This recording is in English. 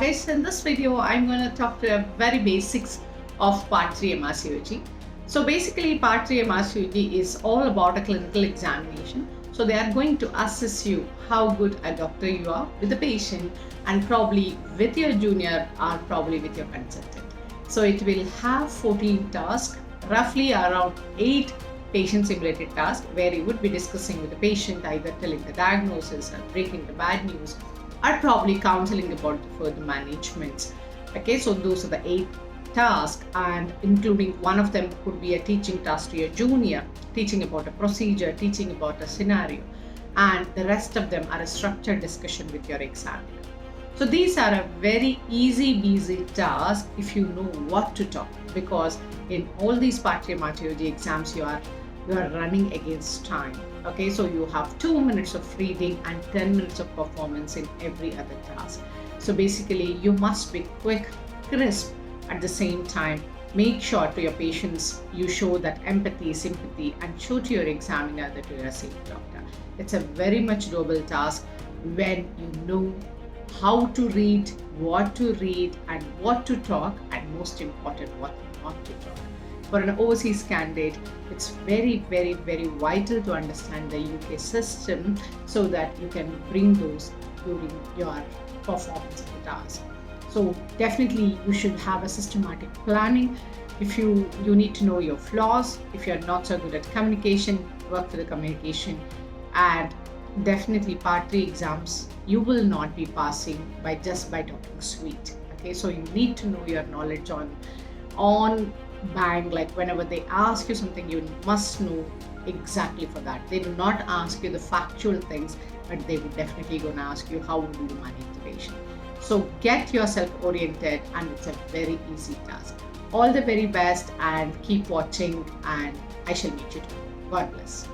Guys, in this video, I'm going to talk to the very basics of Part 3 MRCOG. So basically, Part 3 MRCOG is all about a clinical examination. So they are going to assess you how good a doctor you are with the patient and probably with your junior or probably with your consultant. So it will have 14 tasks, roughly around 8 patient simulated tasks where you would be discussing with the patient, either telling the diagnosis or breaking the bad news, or probably counseling about the further managements. Okay, so those are the 8 tasks, and including one of them could be a teaching task to your junior, teaching about a procedure, teaching about a scenario, and the rest of them are a structured discussion with your examiner. So these are a very easy task if you know what to talk, because in all these Part 3 MRCOG exams you are running against time. Okay, so you have 2 minutes of reading and 10 minutes of performance in every other task. So basically you must be quick, crisp at the same time. Make sure to your patients you show that empathy, sympathy, and show to your examiner that you are a safe doctor. It's a very much doable task when you know how to read, what to read, and what to talk, and most important, what not to talk. For an overseas candidate, it's very vital to understand the UK system so that you can bring those during your performance of the task. So definitely you should have a systematic planning. If you need to know your flaws, if you're not so good at communication, work for the communication. And definitely Part 3 exams, you will not be passing by talking sweet. Okay, so you need to know your knowledge on bang, like whenever they ask you something, you must know exactly for that. They do not ask you the factual things, but they would definitely gonna ask you how would you manage the patient. So get yourself oriented, and it's a very easy task. All the very best, and keep watching, and I shall meet you tomorrow. God bless.